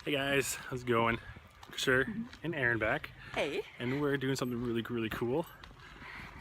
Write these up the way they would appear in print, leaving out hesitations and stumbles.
Hey guys, how's it going? Sure, and Aaron back. Hey. And we're doing something really cool.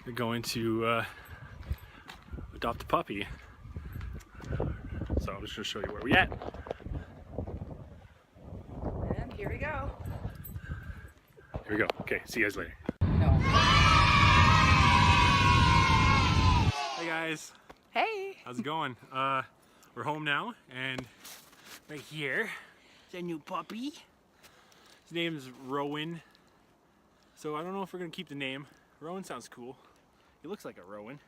We're going to adopt a puppy. So I'm just gonna show you where we at. And here we go. Here we go. Okay, see you guys later. No. Hey guys, Hey. how's it going? We're home now, and right here is a new puppy. His name's Rowan. So I don't know if we're gonna keep the name. Rowan sounds cool. He looks like a Rowan.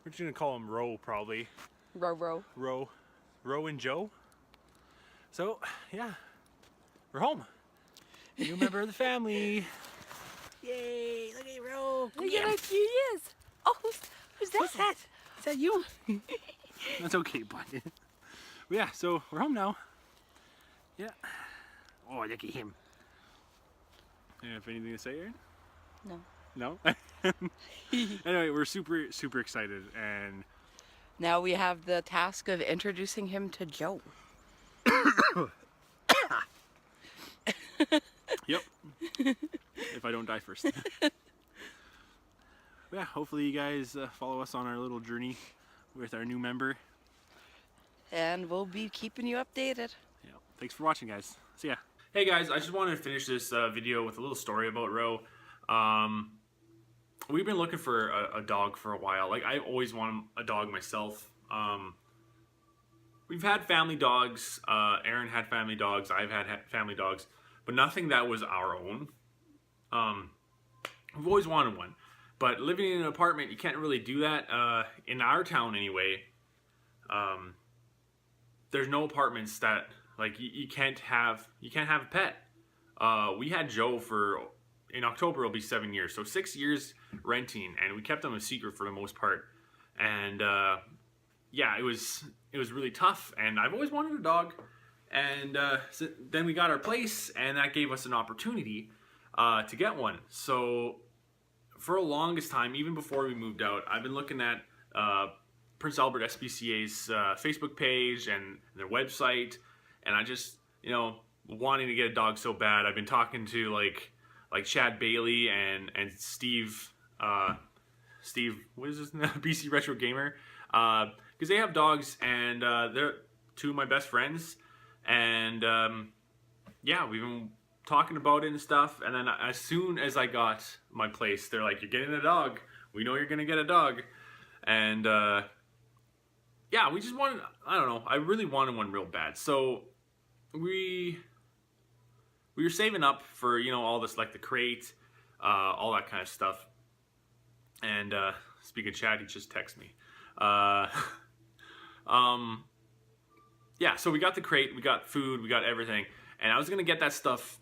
We're just gonna call him Ro probably. Ro. Ro and Joe. So yeah, we're home. New member of the family. Yay! Look at Ro. Look at how cute he is. Oh, who's that? What's that? Is that you? That's okay, bud. Yeah, so we're home now. Yeah. Oh, look at him. You have anything to say, Aaron? No. No? Anyway, we're super excited, and Now we have the task of introducing him to Joe. yep. If I don't die first. Yeah, hopefully you guys follow us on our little journey with our new member. And we'll be keeping you updated. Yeah. Thanks for watching, guys. See ya. Hey guys, I just wanted to finish this video with a little story about Ro. We've been looking for a dog for a while. Like, I always wanted a dog myself. We've had family dogs. Aaron had family dogs. I've had family dogs, but nothing that was our own. We've always wanted one, but living in an apartment, you can't really do that. In our town, anyway. There's no apartments that, like, you can't have a pet. We had Joe in October it'll be 7 years, so 6 years renting, and we kept him a secret for the most part. And yeah, it was really tough, and I've always wanted a dog. And so then we got our place, and that gave us an opportunity to get one. So for the longest time, even before we moved out, I've been looking at Prince Albert SPCA's Facebook page and their website, and I just, wanting to get a dog so bad. I've been talking to like Chad Bailey and Steve, what is his name? BC Retro Gamer, because they have dogs, and they're two of my best friends, and yeah, we've been talking about it and stuff. And then as soon as I got my place, they're like, "You're getting a dog. We know you're gonna get a dog," and yeah, we just wanted, I don't know, I really wanted one real bad. So we were saving up for, all this, like the crate, all that kind of stuff. And speaking of Chad, he just texted me. Yeah, so we got the crate, we got food, we got everything. And I was going to get that stuff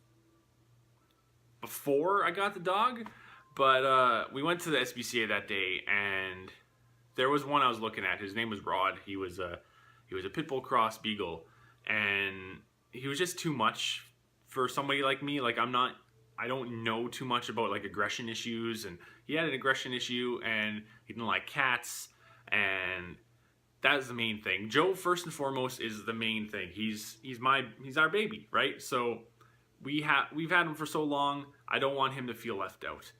before I got the dog. But we went to the SPCA that day, and there was one I was looking at. His name was Rod. He was a pit bull cross beagle, and he was just too much for somebody like me. Like, I don't know too much about like aggression issues, and he had an aggression issue, and he didn't like cats, and that's the main thing. Joe, first and foremost, is the main thing. He's our baby, right? So we've had him for so long. I don't want him to feel left out.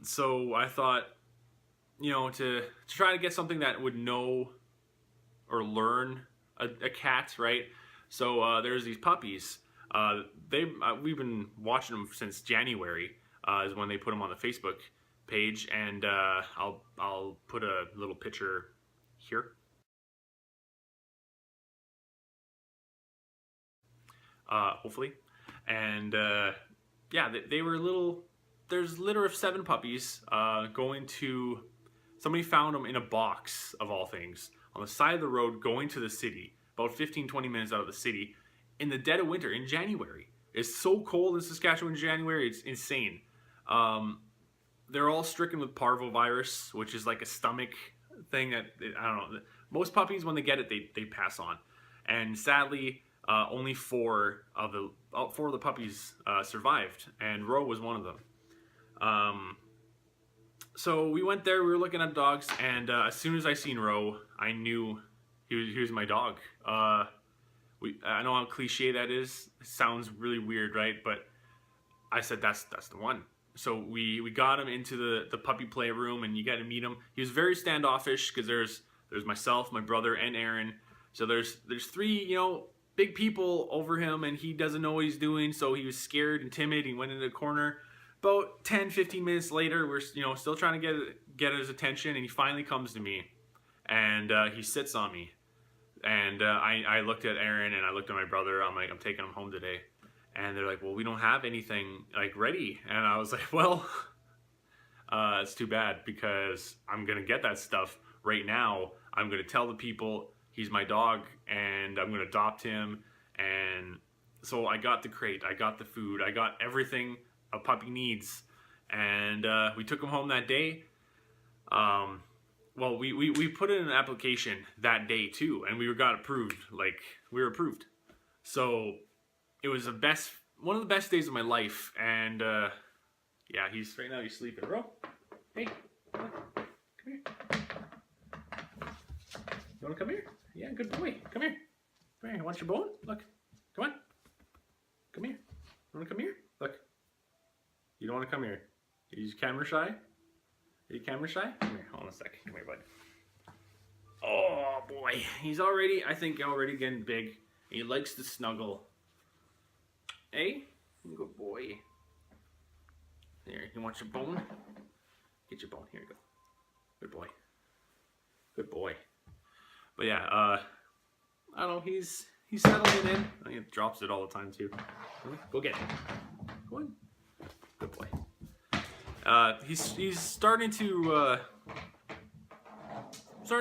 So I thought, to try to get something that would know or learn a cat, right? So there's these puppies. We've been watching them since January, is when they put them on the Facebook page, and I'll put a little picture here. Hopefully. And yeah, they were there's a litter of 7 puppies going to, somebody found them in a box, of all things, on the side of the road going to the city, about 15-20 minutes out of the city, in the dead of winter, in January. It's so cold in Saskatchewan in January, it's insane. They're all stricken with parvovirus, which is like a stomach thing that, I don't know, most puppies, when they get it, they pass on. And sadly, only 4 of the puppies survived, and Ro was one of them. So we went there, we were looking at dogs, and as soon as I seen Ro, I knew he was my dog. I know how cliche that is. It sounds really weird, right? But I said that's the one. So we got him into the puppy play room, and you got to meet him. He was very standoffish because there's myself, my brother, and Aaron. So there's three, big people over him, and he doesn't know what he's doing. So he was scared and timid. He went into the corner. About 10-15 minutes later, we're still trying to get his attention, and he finally comes to me, and he sits on me. And I looked at Aaron and I looked at my brother. I'm like, I'm taking him home today. And they're like, well, we don't have anything like ready. And I was like, well, it's too bad, because I'm going to get that stuff right now. I'm going to tell the people he's my dog and I'm going to adopt him. And so I got the crate, I got the food, I got everything a puppy needs. And we took him home that day. Well, we put in an application that day too, and we got approved. Like, we were approved. So it was one of the best days of my life. And yeah, right now he's sleeping. Bro, hey, come here. You wanna come here? Yeah, good boy. Come here. Come here. You want your bone? Look. Come on. Come here. You wanna come here? Look. You don't wanna come here. Are you camera shy? Are you camera shy? Come here, hold on a second. Come here, bud. Oh boy, he's already getting big. He likes to snuggle. Hey, good boy. There, you want your bone? Get your bone. Here you go. Good boy. Good boy. But yeah, I don't know. He's settling in. I think it drops it all the time too. Go get it. Go on. Good boy. He's starting to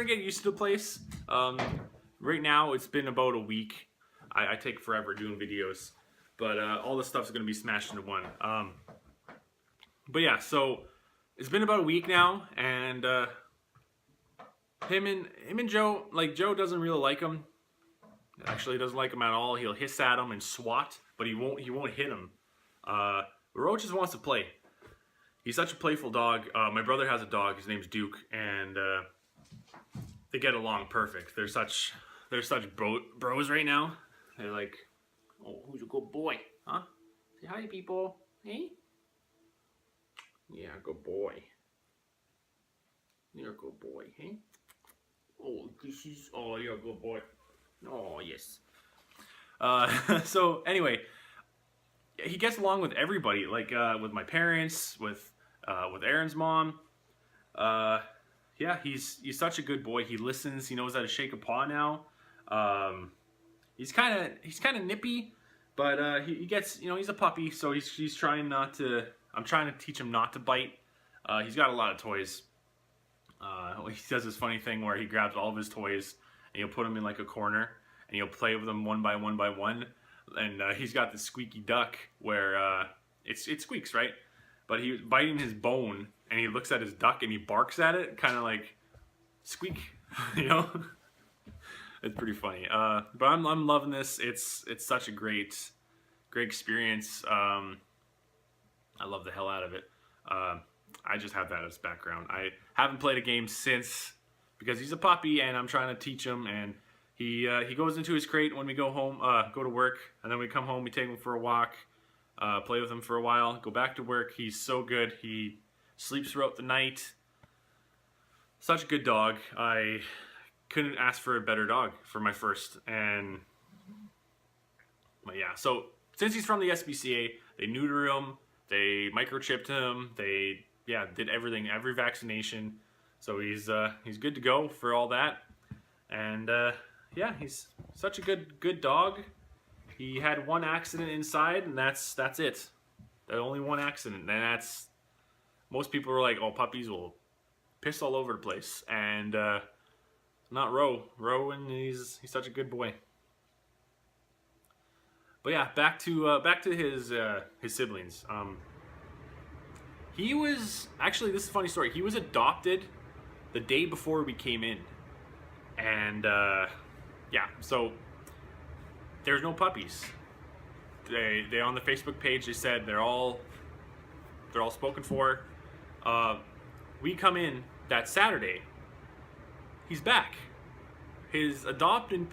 get used to the place. Right now it's been about a week. I take forever doing videos, but all this stuff's gonna be smashed into one. But yeah, so it's been about a week now, and him and Joe, like, Joe doesn't really like him. Actually, doesn't like him at all. He'll hiss at him and swat, but he won't hit him. Ro just wants to play. He's such a playful dog. My brother has a dog. His name's Duke, and they get along perfect. They're such bros right now. They're like, oh, who's a good boy, huh? Say hi, people. Hey. Yeah, good boy. You're a good boy, hey? Oh, you're a good boy. Oh, yes. So anyway, he gets along with everybody, like with my parents, with Aaron's mom. Yeah, he's such a good boy. He listens. He knows how to shake a paw now. He's kind of nippy, but he gets, he's a puppy, so he's trying not to. I'm trying to teach him not to bite. He's got a lot of toys. He does this funny thing where he grabs all of his toys and he'll put them in like a corner and he'll play with them one by one. And he's got this squeaky duck where it squeaks, right? But he was biting his bone and he looks at his duck and he barks at it, kind of like squeak, It's pretty funny. But I'm loving this. It's such a great experience. I love the hell out of it. I just have that as background. I haven't played a game since, because he's a puppy and I'm trying to teach him, and he goes into his crate when we go home, go to work, and then we come home, we take him for a walk, play with him for a while, go back to work. He's so good. He sleeps throughout the night. Such a good dog. I couldn't ask for a better dog for my first. And but yeah, so since he's from the SPCA, they neuter him, they microchipped him, they did everything, every vaccination. So he's good to go for all that. And yeah, he's such a good dog. He had one accident inside, and that's it. The only one accident, and that's, most people are like, oh, puppies will piss all over the place, and not Ro. And he's such a good boy. But yeah, back to his siblings. He was actually, this is a funny story. He was adopted the day before we came in, and yeah, so there's no puppies. They on the Facebook page, they said they're all spoken for. We come in that Saturday. He's back. his adopting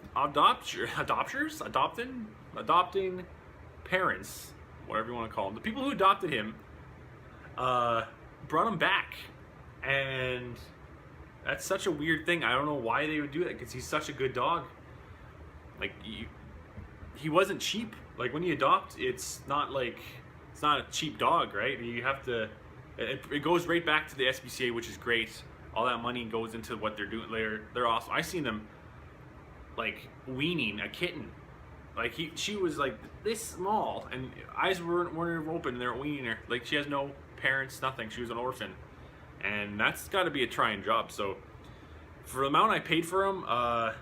parents, whatever you want to call them, the people who adopted him, brought him back, and that's such a weird thing. I don't know why they would do that, because he's such a good dog. Like, he wasn't cheap. Like, when you adopt, it's not a cheap dog, right? You have to, it goes right back to the SPCA, which is great. All that money goes into what they're doing. They're awesome. I seen them like weaning a kitten. Like, she was like this small, and eyes weren't open, and they're weaning her. Like, she has no parents, nothing. She was an orphan, and that's got to be a trying job. So for the amount I paid for him, I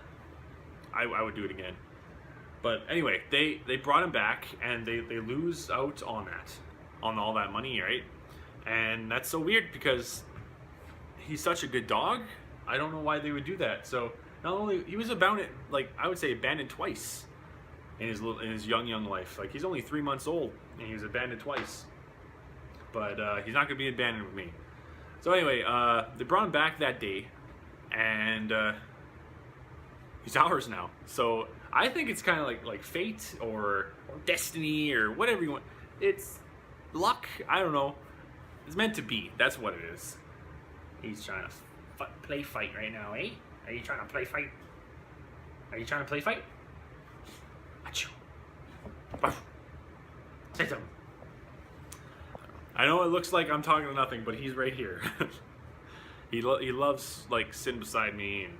would do it again. But anyway, they brought him back, and they lose out on all that money, right? And that's so weird, because he's such a good dog. I don't know why they would do that. So not only he was abandoned, like I would say abandoned twice in his young life. Like, he's only 3 months old, and he was abandoned twice. But he's not gonna be abandoned with me. So anyway, they brought him back that day, and he's ours now. So I think it's kind of like fate or destiny or whatever you want. It's luck. I don't know. It's meant to be. That's what it is. He's trying to play fight right now, eh? Are you trying to play fight? Are you trying to play fight? Achoo. Say something. I know it looks like I'm talking to nothing, but he's right here. He loves like sitting beside me, and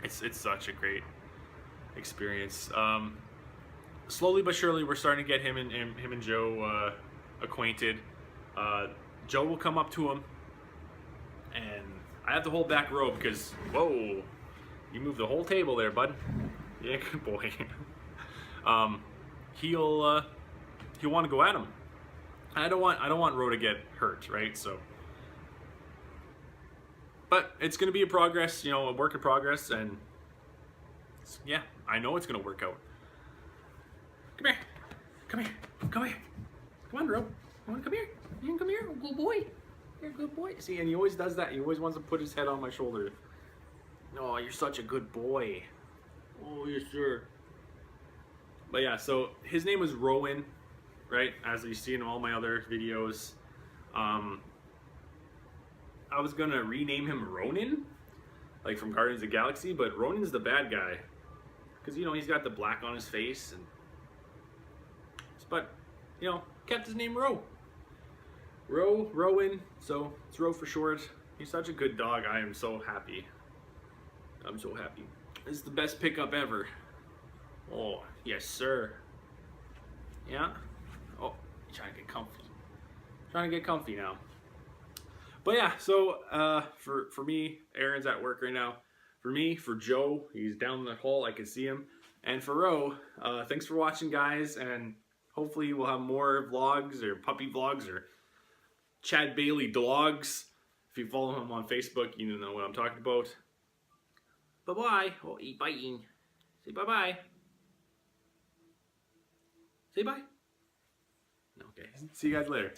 it's such a great experience. Slowly but surely, we're starting to get him and Joe acquainted. Joe will come up to him, and I have to hold back row because, whoa, you moved the whole table there, bud. Yeah, good boy. He'll want to go at him. I don't want Ro to get hurt, right? So, but it's gonna be a progress, a work in progress, and yeah, I know it's gonna work out. Come here, come here, come here, come on, Ro. You wanna come here? You can come here, good boy. You're a good boy. See, and he always does that. He always wants to put his head on my shoulder. Oh, you're such a good boy. Oh, yes, sir. But yeah, so his name was Rowan, right? As you see in all my other videos. I was gonna rename him Ronin, like from Guardians of the Galaxy, but Ronin's the bad guy, because he's got the black on his face, and but kept his name Rowan, so it's Ro for short. He's such a good dog. I am so happy. I'm so happy. This is the best pickup ever. Oh, yes, sir. Yeah? Oh, trying to get comfy. Trying to get comfy now. But yeah, so for me, Aaron's at work right now. For Joe, he's down the hall. I can see him. And for Ro, thanks for watching, guys. And hopefully we'll have more vlogs or puppy vlogs or Chad Bailey Dogs. If you follow him on Facebook, you know what I'm talking about. Bye-bye. Oh, eat biting. Say bye-bye. Say bye. Okay. See you guys later.